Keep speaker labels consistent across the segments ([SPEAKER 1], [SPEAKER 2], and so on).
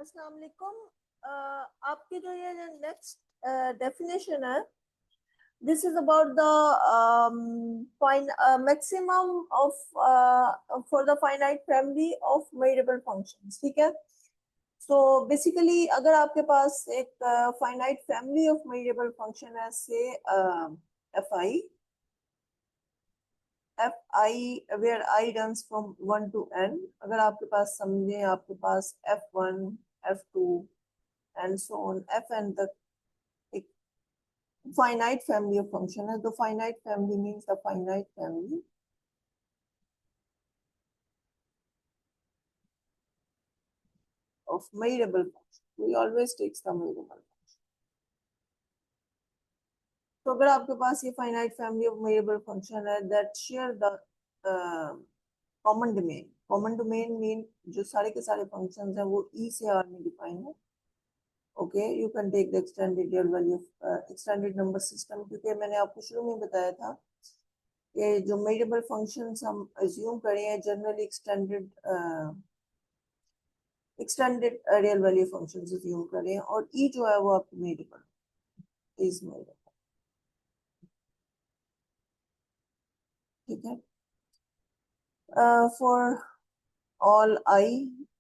[SPEAKER 1] अस्सलाम वालेकुम। आपकी जो ये नेक्स्ट डेफिनेशन है, this is about the maximum of for the finite family of measurable functions. ठीक है, सो बेसिकली अगर आपके पास एक finite family of measurable function है, say F I where I runs from 1 to n, अगर आपके पास समझे आपके पास f1 f2 and so on fn तक एक फाइनाइट फैमिली ऑफ फंक्शन है, तो finite family means the finite family of measurable function. We always takes the measurable function. तो अगर आपके पास ये finite family of measurable function है that share the common domain mean जो सारे के सारे फंक्शंस हैं वो ई से आर में डिफाइन है। Okay, you can take the extended real value extended number system, क्योंकि मैंने आपको शुरू में बताया था कि जो मेजरेबल फंक्शंस हम अज्यूम करें हैं generally extended real value functions assume करें, और ई जो है वो आपकी मेजरेबल इज मेजरेबल। ठीक है, for all I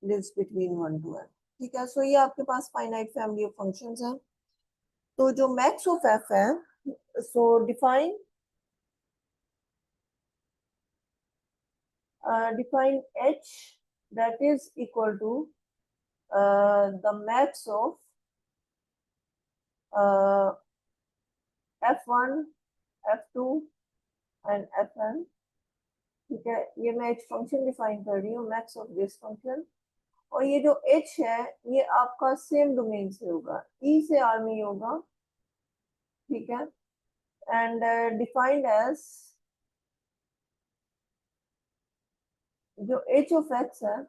[SPEAKER 1] lives between 1 to n। ठीक है, सो ये आपके पास फाइनाइट फैमिली ऑफ फंक्शंस हैं। तो जो मैक्स ऑफ एफ है, so define h that is equal to the max of f1 f2 and fn। ठीक है, ये मैं h फंक्शन डिफाइन कर रही हूँ, मैक्स ऑफ दिस फंक्शन, और ये जो h है ये आपका सेम डोमेन से होगा, e से r में ही होगा। ठीक है, एंड डिफाइंड एज जो h ऑफ x है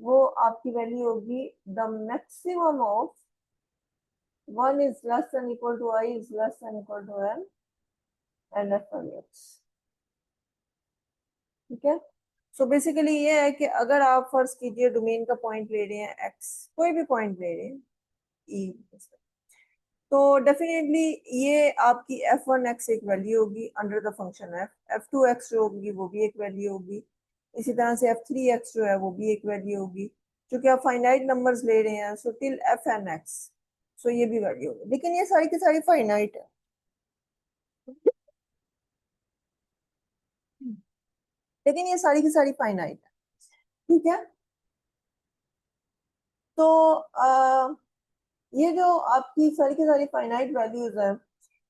[SPEAKER 1] वो आपकी वैल्यू होगी the maximum of 1 is less than equal to I is less than equal to n and f on x। ठीक है, सो बेसिकली ये है कि अगर आप फर्ज कीजिए डोमेन का पॉइंट ले रहे हैं x, कोई भी पॉइंट ले रहे हैं e, तो डेफिनेटली ये आपकी f1x एक वैल्यू होगी under the function f, f2x जो होगी वो भी एक वैल्यू होगी, इसी तरह से f3x जो है वो भी एक वैल्यू होगी, क्योंकि आप फाइनाइट नंबर्स ले रहे हैं, सो टिल fnx, सो ये भी वैल्यू होगी, लेकिन ये सारी की सारी फाइनाइट है। लेकिन ये सारी की सारी फाइनाइट है। ठीक है, तो ये जो आपकी सारी की सारी फाइनाइट वैल्यूज है,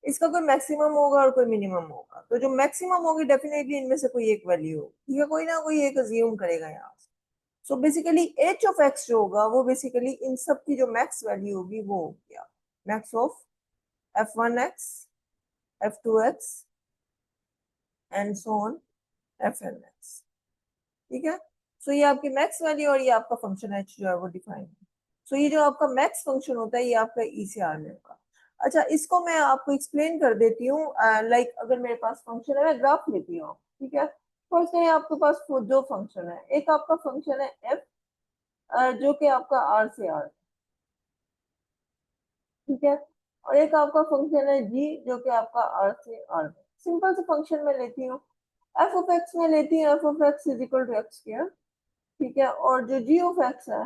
[SPEAKER 1] इसका कोई मैक्सिमम होगा और कोई मिनिमम होगा, तो जो मैक्सिमम होगी डेफिनेटली इनमें से कोई एक वैल्यू होगी, ठीक है, कोई ना कोई एक अज्यूम करेगा यहाँ से। So basically H of x जो होगा वो बेसिकली इन सब की जो मैक्स वैल्यू होगी वो होगी max of f1x f2x and so on fnx। ठीक है, सो ये आपकी मैक्स वैल्यू और ये आपका फंक्शन एच जो है वो डिफाइन है। सो ये जो आपका मैक्स फंक्शन होता है ये आपका ई से आर में होगा। अच्छा, इसको मैं आपको एक्सप्लेन कर देती हूँ। लाइक अगर मेरे पास फंक्शन है, मैं ग्राफ लेती हूँ। ठीक है, फर्स्ट है आपके पास दो फंक्शन है, एक आपका फंक्शन है एफ जो कि आपका आर से आर, ठीक है, और एक आपका फंक्शन है जी जो कि आपका आर से आर। सिंपल से फंक्शन में लेती हूँ, एफ ऑफ एक्स में लेती हूँ, F of X is equal to X square. ठीक है, और जो जी ऑफ एक्स है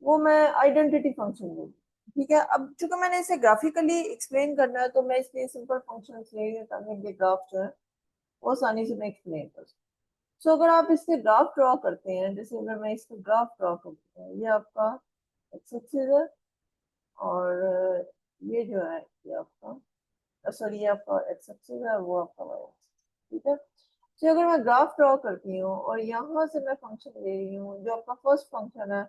[SPEAKER 1] वो मैं आइडेंटिटी फंक्शन लूंगी। ठीक है, अब चूंकि मैंने इसे ग्राफिकली एक्सप्लेन करना है तो मैं इसलिए सिंपल फंक्शन ले रही हूँ ताकि ये ग्राफ जो है वो आसानी से मैं एक्सप्लेन कर सकूँ। सो अगर आप इसके ग्राफ ड्रॉ करते हैं, जैसे अगर मैं इसका ग्राफ ड्रॉ करती हूँ, ये आपका एक्स एक्सिस है, और ये जो है ये आपका, सॉरी, ये आपका एक्स एक्सिस है, वो आपका वाई एक्सिस। ठीक है, तो अगर मैं ग्राफ ड्रॉ करती हूँ और यहाँ से मैं फंक्शन ले रही हूँ, जो आपका फर्स्ट फंक्शन है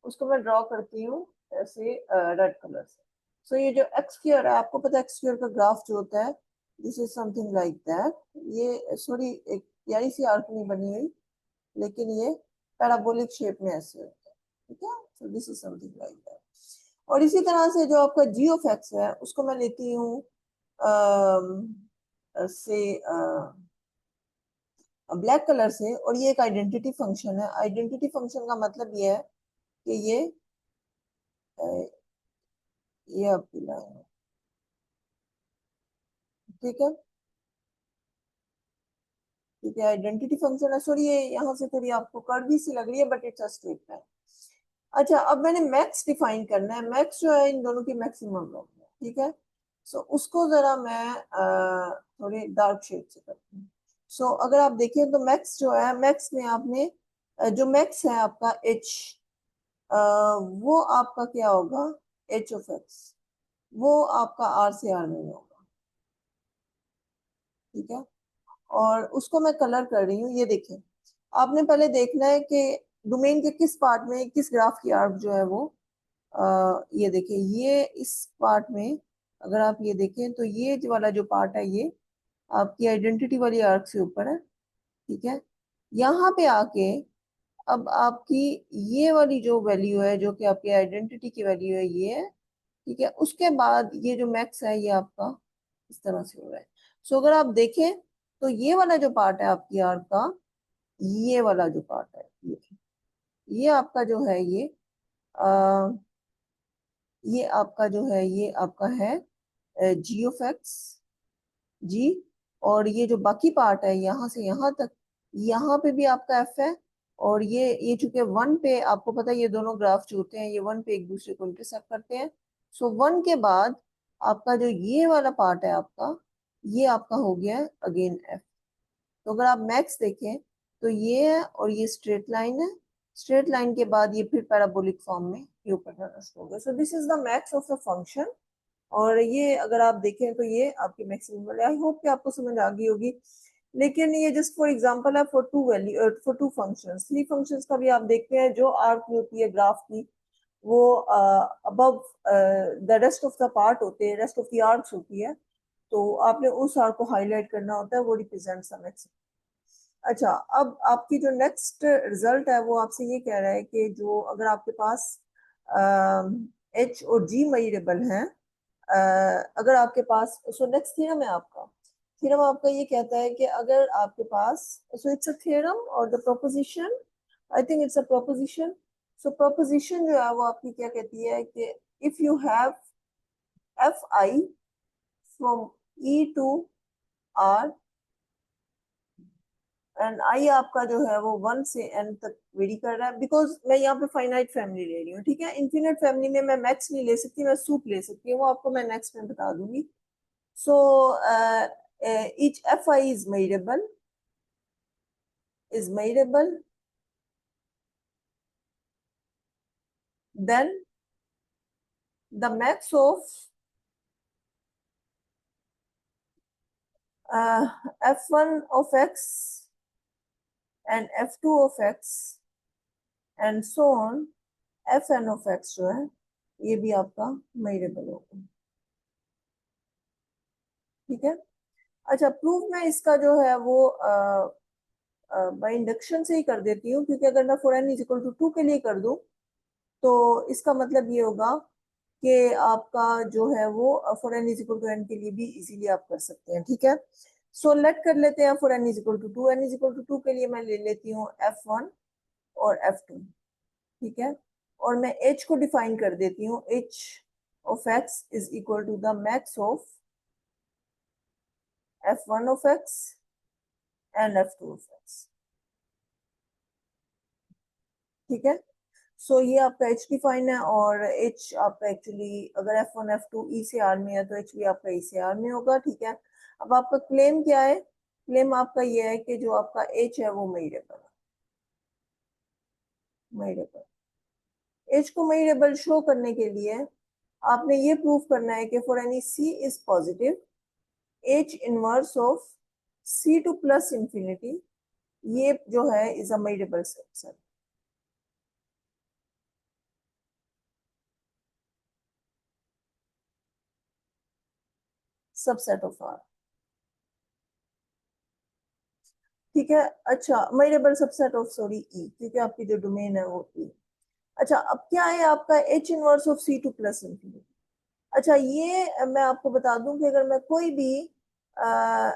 [SPEAKER 1] उसको मैं ड्रॉ करती हूँ ऐसे रेड कलर से। सो ये जो एक्स स्क्वायर है, आपको पता है एक्स स्क्वायर का ग्राफ जो होता है this is something like that. ये सॉरी एक प्यारी सी आर्क नहीं बनी हुई, लेकिन ये पैराबोलिक शेप में ऐसे होता है। ठीक है, so this is something like that. और इसी तरह से जो आपका जी ऑफ एक्स है उसको मैं लेती हूँ से ब्लैक कलर से, और ये एक आइडेंटिटी फंक्शन है। आइडेंटिटी फंक्शन का मतलब ये है कि ये ये आपकी लाइन है, ठीक है। ठीक है, आइडेंटिटी फंक्शन है, सॉरी ये यहाँ से थोड़ी आपको कर्वी सी लग रही है, but it's a straight line. अच्छा, अब मैंने मैक्स डिफाइन करना है, मैक्स जो है इन दोनों की मैक्सिमम वैल्यू है, ठीक है। सो उसको जरा मैं थोड़े डार्क शेड से करती हूँ। सो अगर आप देखें तो मैक्स जो है, मैक्स में आपने जो मैक्स है आपका एच, वो आपका क्या होगा, एच ऑफ एक्स, वो आपका आर से आर में होगा, ठीक है। और उसको मैं कलर कर रही हूँ, ये देखें। आपने पहले देखना है कि डोमेन के किस पार्ट में किस ग्राफ की आर्क जो है वो ये देखिए, ये इस पार्ट में अगर आप ये देखें तो ये जो वाला जो पार्ट है ये आपकी आइडेंटिटी वाली आर्क से ऊपर है, ठीक है। यहाँ पे आके अब आपकी ये वाली जो वैल्यू है जो कि आपकी आइडेंटिटी की वैल्यू है ये है, ठीक है। उसके बाद ये जो मैक्स है ये आपका इस तरह से हो रहा है। सो अगर आप देखें तो ये वाला जो पार्ट है आपकी आर्क का, ये वाला जो पार्ट है ये आपका जो है आ, ये आपका जो है ये आपका है जी ऑफ एक्स, जी। और ये जो बाकी पार्ट है यहाँ से यहाँ तक, यहाँ पे भी आपका एफ है। और ये चूंकि वन पे, आपको पता है ये दोनों ग्राफ जो होते हैं ये वन पे एक दूसरे को इंटरसेक्ट करते हैं। सो वन के बाद आपका जो ये वाला पार्ट है आपका, ये आपका हो गया अगेन एफ। तो अगर आप मैक्स देखें तो ये है और ये स्ट्रेट लाइन है, स्ट्रेट लाइन के बाद ये फिर पैराबोलिक फॉर्म में ये ऊपर जाना शुरू हो गया। सो this is the max of the function. और ये अगर आप देखें तो ये आपकी मैक्सिमम वैल्यू, आई होप कि आपको समझ आ गई होगी। लेकिन ये जस्ट फॉर एग्जांपल है for two value, for two functions. Three functions का भी आप देखते हैं जो आर्क होती है ग्राफ की, वो above the rest of the part होते हैं, रेस्ट ऑफ द आर्क्स होती है। तो आपने उस आर्क को हाईलाइट करना होता है, वो रिप्रेजेंट्स द मैक्सिमम। अच्छा, अब आपकी जो नेक्स्ट रिजल्ट है वो आपसे ये कह रहा है कि जो अगर आपके पास एच और जी मेजरेबल हैं, अगर आपके पास, सो नेक्स्ट थ्योरम है आपका, थ्योरम आपका ये कहता है कि अगर आपके पास, सो इट्स अ थ्योरम और the proposition, I think it's a proposition. So proposition जो है वो आपकी क्या कहती है कि if you have F I from E to R, and I आपका जो है वो वन से एन तक वेरी कर रहा है, बिकॉज मैं यहाँ पे फाइनाइट फैमिली ले रही हूँ, ठीक है। इन्फिनिट फैमिली में मैं मैक्स नहीं ले सकती, मैं सूप ले सकती हूँ, वो आपको मैं नेक्स्ट में बता दूंगी। सो each fi is measurable, then the max of uh, f1 of x and f2 of x and so on, fn of x जो है ये भी आपका मेजरेबल होगा, ठीक है। अच्छा, प्रूफ मैं इसका जो है वो बाय इंडक्शन से ही कर देती हूँ, क्योंकि अगर मैं for n is equal to 2 के लिए कर दूं तो इसका मतलब ये होगा कि आपका जो है वो for N is equal to N के लिए भी इजीली आप कर सकते हैं, ठीक है। सो लेट कर लेते हैं for N is equal to two, N is equal to two के लिए मैं ले लेती हूँ f1 और f2, ठीक है। और मैं h को डिफाइन कर देती हूँ, h of x is equal to the max of f1 of x and f2 of x, ठीक है। सो ये आपका एच डिफाइन है, और एच आपका एक्चुअली अगर एफ वन एफ टू ई से आर में है तो एच भी आपका ई से आर में होगा, ठीक है। अब आपका क्लेम क्या है, क्लेम आपका ये है कि जो आपका एच है वो मेजरेबल है, मेजरेबल। एच को मेजरेबल शो करने के लिए आपने ये प्रूव करना है कि for any C is positive, H inverse of C to plus infinity, ये जो है is a measurable subset, subset of R, ठीक है। अच्छा, measurable subset of, sorry E, क्योंकि आपकी जो डोमेन है वो ई। अच्छा, अब क्या है आपका H inverse of C to plus infinity. अच्छा, ये मैं आपको बता दूं कि अगर मैं कोई भी आ,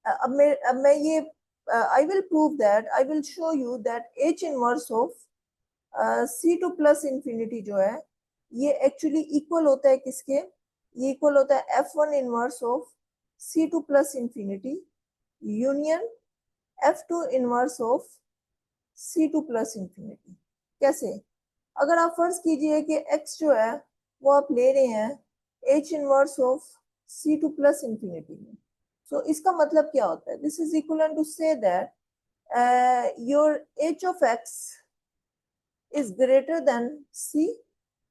[SPEAKER 1] अब मैं ये I will prove that, I will show you that H inverse of C to plus infinity जो है ये एक्चुअली इक्वल होता है किसके, ये इक्वल होता है F1 inverse of C2 plus infinity union F2 inverse of C2 plus infinity. कैसे, अगर आप फर्ज कीजिए कि x जो है वो आप ले रहे हैं h inverse of C2 plus infinity में, सो इसका मतलब क्या होता है, this is equal to say that your h of x is greater than c।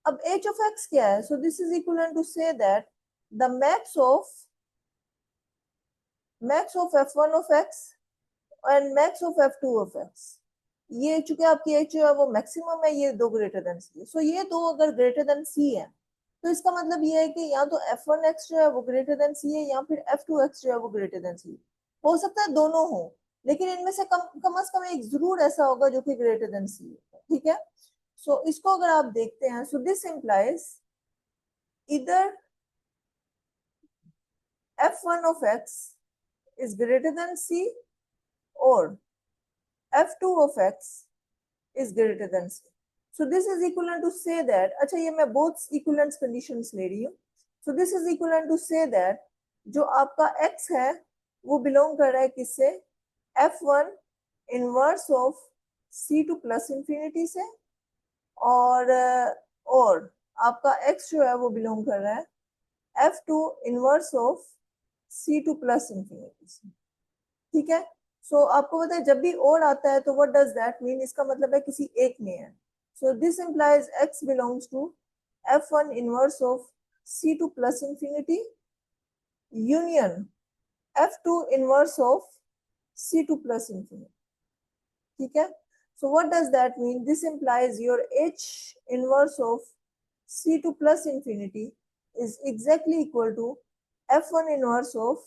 [SPEAKER 1] अब h of x क्या है, so this is equal to say that the max of f1 of x and max of f2 of x, ये चूंकि आपकी h जो है वो maximum है, ये दो ग्रेटर देन c है। सो ये दो अगर ग्रेटर देन c है तो इसका मतलब ये है कि या तो f1x जो है वो ग्रेटर देन c है या फिर f2x जो है वो ग्रेटर देन c। हो सकता है दोनों हो, लेकिन इनमें से कम से कम एक जरूर ऐसा होगा जो कि ग्रेटर देन c है। ठीक है, सो इसको अगर आप देखते हैं, सो दिस इंप्लाइज इधर f1 of x is greater than c or f2 of x is greater than c. So this is equivalent to say that, अच्छा ये मैं both equivalence conditions ले रही हूँ, so this is equivalent to say that जो आपका x है वो belong कर रहा है किससे, f1 inverse of c2 plus infinity से, और आपका x जो है वो belong कर रहा है f2 inverse of c2 plus infinity से। ठीक है, सो आपको पता है जब भी और आता है तो व्हाट डज दैट मीन, इसका मतलब है किसी एक में है। So this implies x belongs to f1 inverse of c2 plus infinity union f2 inverse of c2 plus infinity. ठीक है, so what does that mean, this implies your h inverse of c2 plus infinity is exactly equal to f1 inverse of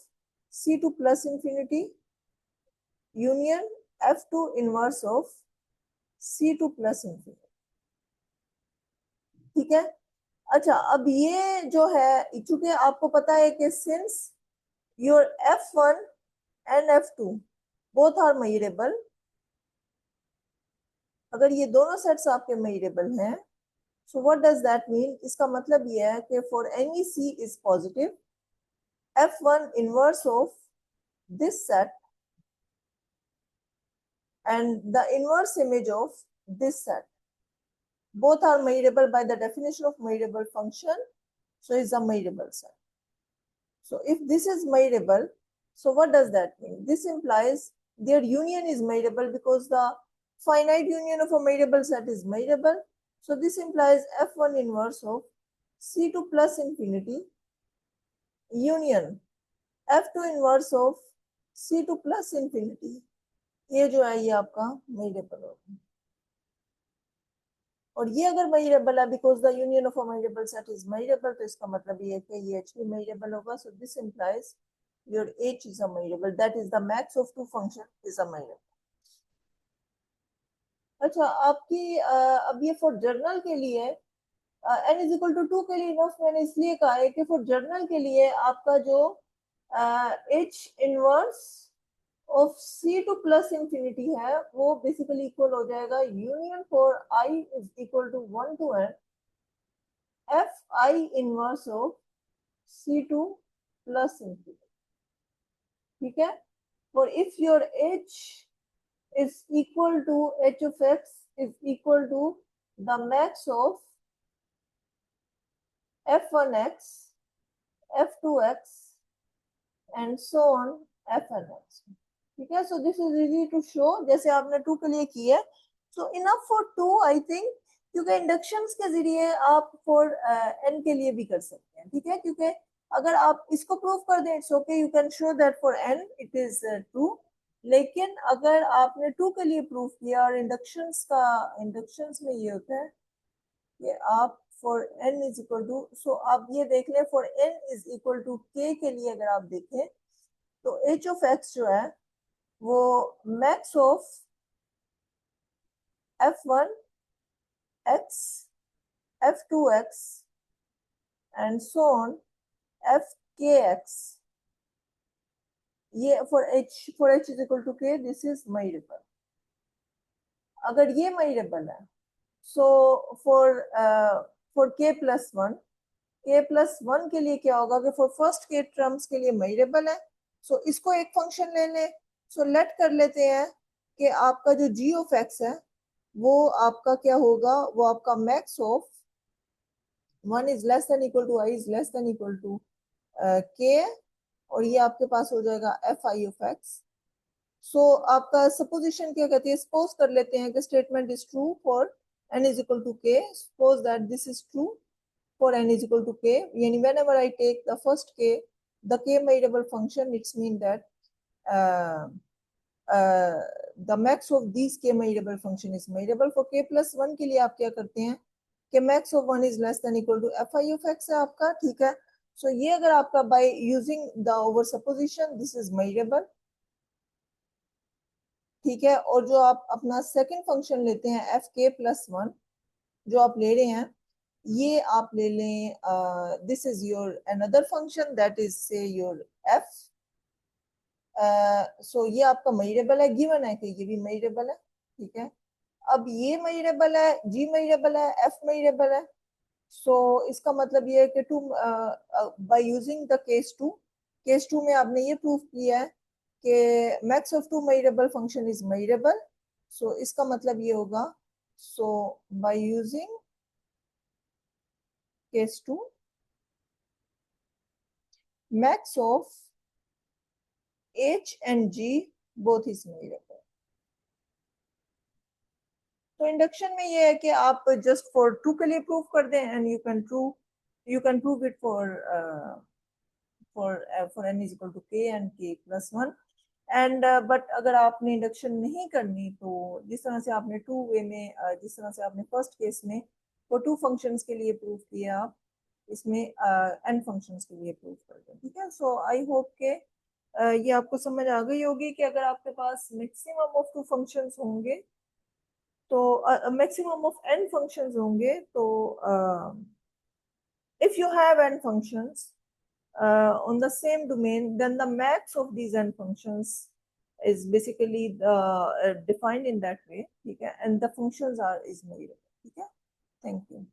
[SPEAKER 1] c2 plus infinity union F2 inverse of C2 plus infinity. ठीक है, अच्छा अब ये जो है, चूंकि आपको पता है कि since your F1 and F2 both are measurable, अगर ये दोनों सेट्स आपके मेजरेबल हैं, so what does that mean, इसका मतलब ये है कि for any C is positive F1 inverse of this set and the inverse image of this set, both are measurable by the definition of measurable function, so it's a measurable set. So if this is measurable, so what does that mean, this implies their union is measurable because the finite union of a measurable set is measurable. So this implies f1 inverse of c2 plus infinity union f2 inverse of c2 plus infinity, ये जो है ये आपका measurable होगा। और ये अगर measurable है because the union of a measurable set is measurable, तो इसका मतलब ये है कि ये h भी मेजरेबल होगा। So this implies your h is a measurable, that is the max of two function is a measurable. अच्छा आपकी अब ये फॉर जर्नल के लिए n इज इक्वल टू 2 के लिए इनफ मैंने इसलिए कहा है कि फॉर जर्नल के लिए आपका जो h inverse of C2 plus infinity है वो बेसिकली इक्वल हो जाएगा union for I is equal to 1 to n fi inverse of C2 plus infinity. ठीक है, for if your h is equal to h of x is equal to the max of f1x f2x and so on fnx। ठीक है, so this is easy to show, जैसे आपने 2 के लिए की है। So enough for 2 I think, क्योंकि inductions के जरिए आप फॉर n के लिए भी कर सकते हैं। ठीक है, क्योंकि अगर आप इसको प्रूव कर दें it's okay, you can show that for n it is 2, लेकिन अगर आपने 2 के लिए प्रूव किया और इंडक्शंस में ये होता है कि आप for n is equal to, so आप ये देख लें for n is equal to k के लिए अगर आप देखें तो h ऑफ x जो है वो max of f1 x f2 x and so on fkx, ये for h is equal to k, this is measurable। अगर ये measurable है, so for for k+1, k+1 के लिए क्या होगा कि फॉर फर्स्ट के टर्म्स के लिए मेजरेबल है, सो इसको एक फंक्शन ले लें। सो लेट कर लेते हैं कि आपका जो g ऑफ x है वो आपका क्या होगा, वो आपका max of 1 is less than equal to i is less than equal to k, और ये आपके पास हो जाएगा एफ आई ऑफ एक्स। सो आपका सपोजिशन क्या कहती है, सपोज कर लेते हैं कि statement is true for n is equal to k, suppose that this is true for n is equal to k, yani whenever I take the first k, the k measurable function, it's mean that uh, the max of these k measurable function is measurable. For k+1 के लिए आप क्या करते हैं कि max of 1 is less than equal to fi of x है आपका, ठीक है। सो ये अगर आपका by using the over supposition this is measurable, ठीक है। और जो आप अपना सेकंड फंक्शन लेते हैं एफ k+1 जो आप ले रहे हैं, ये आप ले लें this is your another function that is से योर एफ। सो ये आपका मेजरेबल है, गिवन है कि ये भी मेजरेबल है, ठीक है। अब ये मेजरेबल है, जी मेजरेबल है, एफ मेजरेबल है। सो इसका मतलब ये है कि to by using the case two में आपने ये प्रूफ किया है कि max of two measurable function is measurable. So इसका मतलब ये होगा, so by using case two max of h and g both is measurable। तो इंडक्शन में ये है कि आप जस्ट फॉर टू के लिए प्रूव कर दें and you can prove it for n is equal to k and k+1 and but अगर आपने इंडक्शन नहीं करनी तो जिस तरह से आपने टू वे में जिस तरह से आपने फर्स्ट केस में वो टू फंक्शंस के लिए प्रूव किया, आप इसमें n फंक्शंस के लिए प्रूव कर दें, ठीक है। सो आई होप के ये आपको समझ आ गई होगी कि अगर आपके पास मैक्सिमम ऑफ टू फंक्शंस होंगे तो मैक्सिमम ऑफ n फंक्शंस होंगे तो if you have n functions on the same domain, then the max of these n functions is basically defined in that way, okay? And the functions are is made, okay? Thank you.